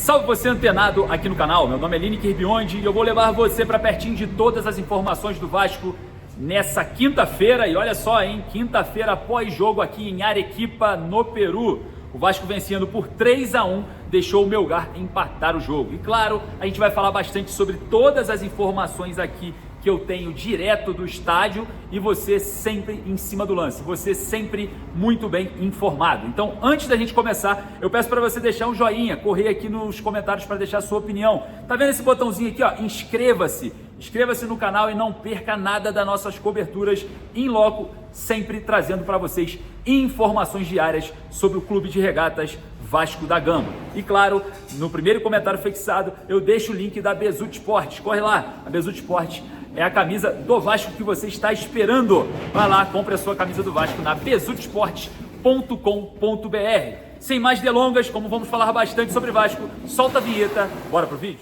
Salve você antenado aqui no canal, meu nome é Lineker Biondi e eu vou levar você para pertinho de todas as informações do Vasco nessa quinta-feira. E olha só, hein, quinta-feira após jogo aqui em Arequipa, no Peru. O Vasco vencendo por 3-1, deixou o Melgar empatar o jogo. E claro, a gente vai falar bastante sobre todas as informações aqui que eu tenho direto do estádio e você sempre em cima do lance, você sempre muito bem informado. Então, antes da gente começar, eu peço para você deixar um joinha, correr aqui nos comentários para deixar a sua opinião. Tá vendo esse botãozinho aqui, ó? Inscreva-se. Inscreva-se no canal e não perca nada das nossas coberturas em loco, sempre trazendo para vocês informações diárias sobre o Clube de Regatas Vasco da Gama. E claro, no primeiro comentário fixado, eu deixo o link da Bezut Esportes. Corre lá, a Bezut Esportes é a camisa do Vasco que você está esperando. Vai lá, compre a sua camisa do Vasco na bezutesportes.com.br. Sem mais delongas, como vamos falar bastante sobre Vasco, solta a vinheta, bora pro vídeo.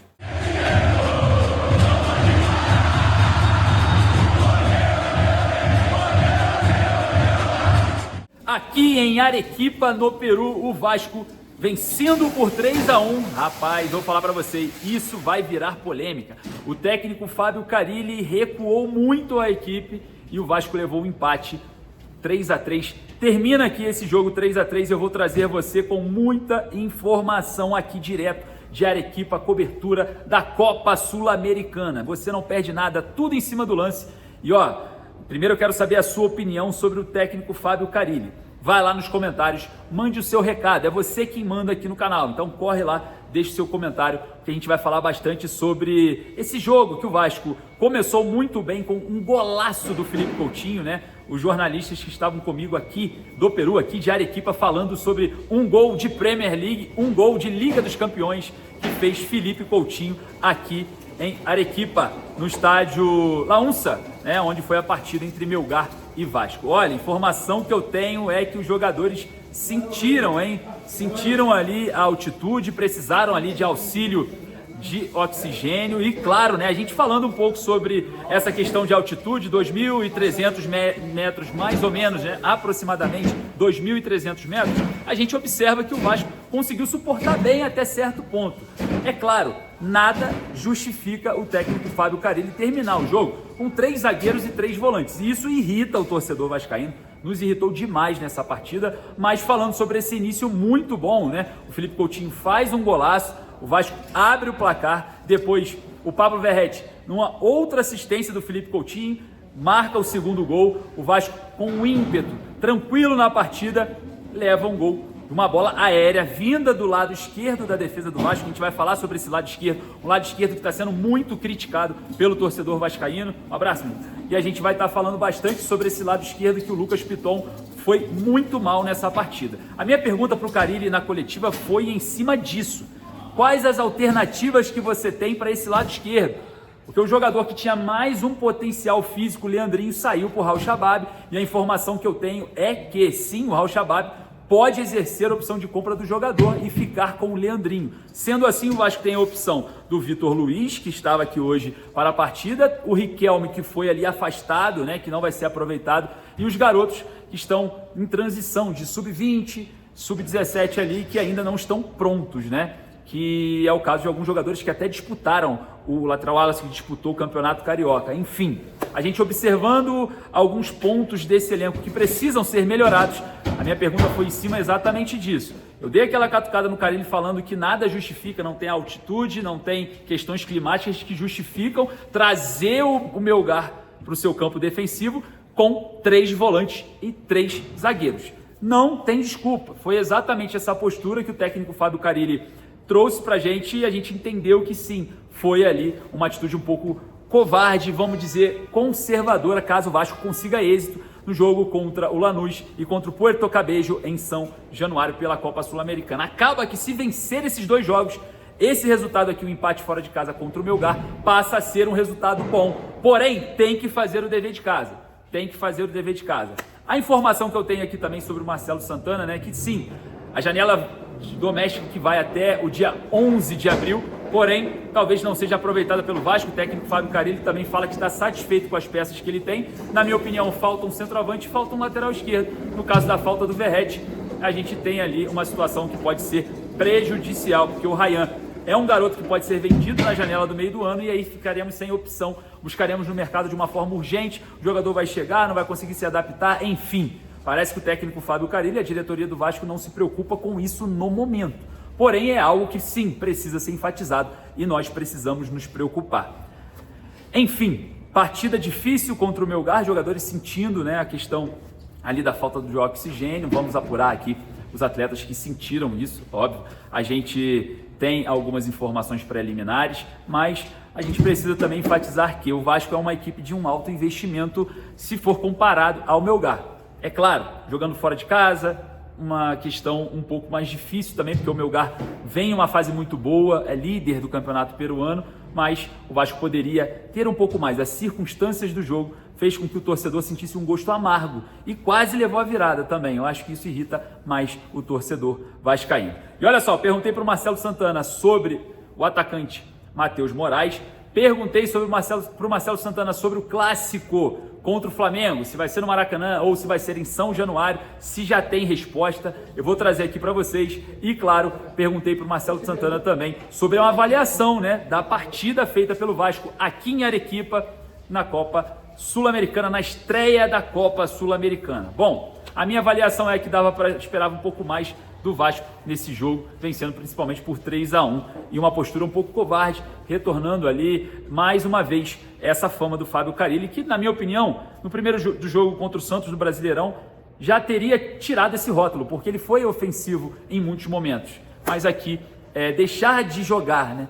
Aqui em Arequipa, no Peru, o Vasco vencendo por 3-1, rapaz, vou falar para você, isso vai virar polêmica. O técnico Fábio Carille recuou muito a equipe e o Vasco levou o empate 3-3. Termina aqui esse jogo 3-3, eu vou trazer você com muita informação aqui direto de Arequipa, cobertura da Copa Sul-Americana. Você não perde nada, tudo em cima do lance. E ó, primeiro eu quero saber a sua opinião sobre o técnico Fábio Carille. Vai lá nos comentários, mande o seu recado, é você quem manda aqui no canal, então corre lá, deixe o seu comentário, que a gente vai falar bastante sobre esse jogo que o Vasco começou muito bem com um golaço do Felipe Coutinho, né? Os jornalistas que estavam comigo aqui do Peru, aqui de Arequipa, falando sobre um gol de Premier League, um gol de Liga dos Campeões que fez Felipe Coutinho aqui em Arequipa, no estádio La Unsa, né, onde foi a partida entre Melgar e Vasco. Olha, a informação que eu tenho é que os jogadores sentiram ali a altitude, precisaram ali de auxílio de oxigênio e claro, né, a gente falando um pouco sobre essa questão de altitude, 2.300 metros mais ou menos, né, aproximadamente 2.300 metros, a gente observa que o Vasco conseguiu suportar bem até certo ponto. É claro, nada justifica o técnico Fábio Carille terminar o jogo com 3 zagueiros e 3 volantes. E isso irrita o torcedor vascaíno, nos irritou demais nessa partida, mas falando sobre esse início muito bom, né? O Felipe Coutinho faz um golaço, o Vasco abre o placar, depois o Pablo Verratti, numa outra assistência do Felipe Coutinho, marca o segundo gol, o Vasco com um ímpeto, tranquilo na partida, leva um gol. Uma bola aérea vinda do lado esquerdo da defesa do Vasco. A gente vai falar sobre esse lado esquerdo, um lado esquerdo que está sendo muito criticado pelo torcedor vascaíno. Um abraço, meu. E a gente vai estar falando bastante sobre esse lado esquerdo que o Lucas Piton foi muito mal nessa partida. A minha pergunta para o Carille na coletiva foi em cima disso. Quais as alternativas que você tem para esse lado esquerdo? Porque o jogador que tinha mais um potencial físico, Leandrinho, saiu por Raul Chabab. E a informação que eu tenho é que sim, o Raul Chabab pode exercer a opção de compra do jogador e ficar com o Leandrinho. Sendo assim, o Vasco tem a opção do Vitor Luiz, que estava aqui hoje para a partida, o Riquelme, que foi ali afastado, né, que não vai ser aproveitado, e os garotos que estão em transição de sub-20, sub-17 ali, que ainda não estão prontos, né? Que é o caso de alguns jogadores que até disputaram, o lateral Wallace que disputou o Campeonato Carioca. Enfim, a gente observando alguns pontos desse elenco que precisam ser melhorados, a minha pergunta foi em cima exatamente disso. Eu dei aquela catucada no Carille falando que nada justifica, não tem altitude, não tem questões climáticas que justificam trazer o Melgar para o seu campo defensivo com 3 volantes e 3 zagueiros. Não tem desculpa, foi exatamente essa postura que o técnico Fábio Carille trouxe pra gente e a gente entendeu que sim, foi ali uma atitude um pouco covarde, vamos dizer, conservadora, caso o Vasco consiga êxito no jogo contra o Lanús e contra o Puerto Cabello em São Januário pela Copa Sul-Americana. Acaba que se vencer esses 2 jogos, esse resultado aqui, o empate fora de casa contra o Melgar, passa a ser um resultado bom. Porém, tem que fazer o dever de casa. Tem que fazer o dever de casa. A informação que eu tenho aqui também sobre o Marcelo Santana, né, que sim, a janela doméstica que vai até o dia 11 de abril, porém, talvez não seja aproveitada pelo Vasco. O técnico Fábio Carille também fala que está satisfeito com as peças que ele tem. Na minha opinião, falta um centroavante, falta um lateral esquerdo. No caso da falta do Verratti, a gente tem ali uma situação que pode ser prejudicial, porque o Ryan é um garoto que pode ser vendido na janela do meio do ano e aí ficaremos sem opção, buscaremos no mercado de uma forma urgente, o jogador vai chegar, não vai conseguir se adaptar, enfim. Parece que o técnico Fábio Carille e a diretoria do Vasco não se preocupa com isso no momento. Porém, é algo que sim, precisa ser enfatizado e nós precisamos nos preocupar. Enfim, partida difícil contra o Melgar, jogadores sentindo, né, a questão ali da falta de oxigênio. Vamos apurar aqui os atletas que sentiram isso, óbvio. A gente tem algumas informações preliminares, mas a gente precisa também enfatizar que o Vasco é uma equipe de um alto investimento se for comparado ao Melgar. É claro, jogando fora de casa, uma questão um pouco mais difícil também, porque o Melgar vem em uma fase muito boa, é líder do campeonato peruano, mas o Vasco poderia ter um pouco mais. As circunstâncias do jogo fez com que o torcedor sentisse um gosto amargo e quase levou a virada também. Eu acho que isso irrita mais o torcedor vascaíno. E olha só, perguntei para o Marcelo Santana sobre o atacante Matheus Moraes, perguntei para o Marcelo Santana sobre o clássico contra o Flamengo, se vai ser no Maracanã ou se vai ser em São Januário, se já tem resposta, eu vou trazer aqui para vocês. E claro, perguntei para o Marcelo Santana também sobre uma avaliação, né, da partida feita pelo Vasco aqui em Arequipa na Copa Sul-Americana, na estreia da Copa Sul-Americana. Bom, a minha avaliação é que dava para esperar um pouco mais do Vasco nesse jogo, vencendo principalmente por 3-1 e uma postura um pouco covarde, retornando ali mais uma vez essa fama do Fábio Carille, que na minha opinião, no primeiro do jogo contra o Santos no Brasileirão, já teria tirado esse rótulo, porque ele foi ofensivo em muitos momentos, mas aqui deixar de jogar, né?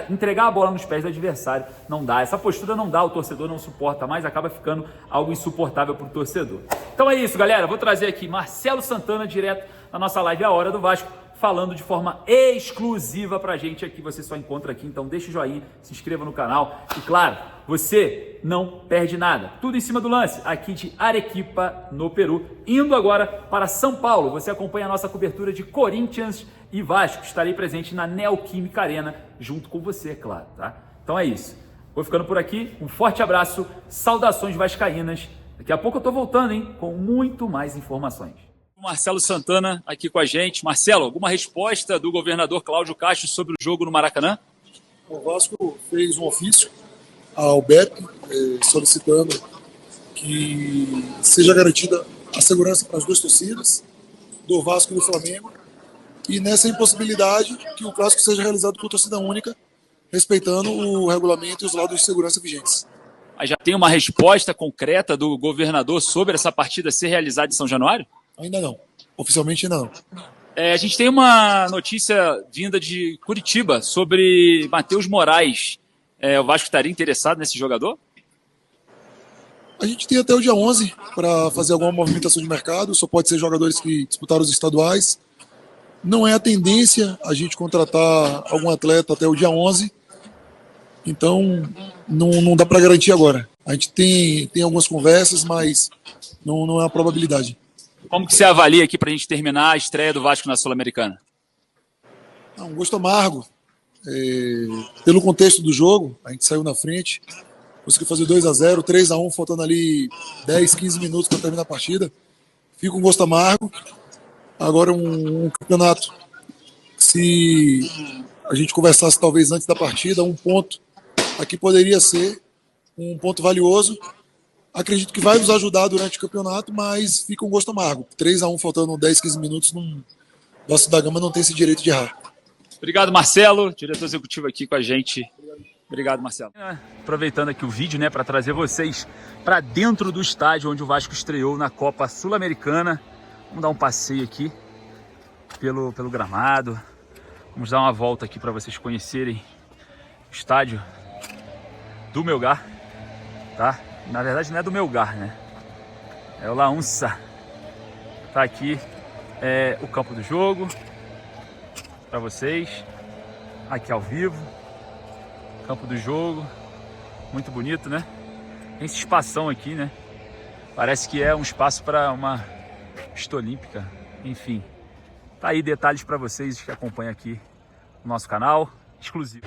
Entregar a bola nos pés do adversário não dá, essa postura não dá, o torcedor não suporta mais, acaba ficando algo insuportável para o torcedor. Então é isso, galera, vou trazer aqui Marcelo Santana direto na nossa live A Hora do Vasco, falando de forma exclusiva pra gente aqui, você só encontra aqui, então deixa o joinha, se inscreva no canal e claro, você não perde nada, tudo em cima do lance, aqui de Arequipa, no Peru, indo agora para São Paulo, você acompanha a nossa cobertura de Corinthians e Vasco, estarei presente na Neoquímica Arena, junto com você, é claro, tá? Então é isso, vou ficando por aqui, um forte abraço, saudações vascaínas, daqui a pouco eu tô voltando, hein, com muito mais informações. Marcelo Santana aqui com a gente. Marcelo, alguma resposta do governador Cláudio Castro sobre o jogo no Maracanã? O Vasco fez um ofício ao BEP solicitando que seja garantida a segurança para as duas torcidas, do Vasco e do Flamengo, e nessa impossibilidade que o clássico seja realizado por torcida única, respeitando o regulamento e os laudos de segurança vigentes. Mas já tem uma resposta concreta do governador sobre essa partida ser realizada em São Januário? Ainda não. Oficialmente ainda não. A gente tem uma notícia vinda de Curitiba sobre Matheus Moraes. O Vasco estaria interessado nesse jogador? A gente tem até o dia 11 para fazer alguma movimentação de mercado. Só pode ser jogadores que disputaram os estaduais. Não é a tendência a gente contratar algum atleta até o dia 11. Então, não dá para garantir agora. A gente tem algumas conversas, mas não é uma probabilidade. Como que você avalia aqui para a gente terminar a estreia do Vasco na Sul-Americana? Um gosto amargo. Pelo contexto do jogo, a gente saiu na frente, conseguiu fazer 2-0, 3-1, faltando ali 10, 15 minutos para terminar a partida. Fica um gosto amargo. Agora um campeonato, se a gente conversasse talvez antes da partida, um ponto aqui poderia ser um ponto valioso. Acredito que vai nos ajudar durante o campeonato, mas fica um gosto amargo. 3-1 faltando 10, 15 minutos, Vasco da Gama não tem esse direito de errar. Obrigado, Marcelo, diretor executivo aqui com a gente. Obrigado, Marcelo. Aproveitando aqui o vídeo, né, para trazer vocês para dentro do estádio onde o Vasco estreou na Copa Sul-Americana. Vamos dar um passeio aqui pelo gramado. Vamos dar uma volta aqui para vocês conhecerem o estádio do Melgar, tá? Na verdade não é do Melgar, né? É o La Onça. Tá aqui o campo do jogo para vocês. Aqui ao vivo. Campo do jogo. Muito bonito, né? Tem esse espação aqui, né? Parece que é um espaço para uma pista olímpica. Enfim. Tá aí detalhes para vocês que acompanham aqui no nosso canal exclusivo.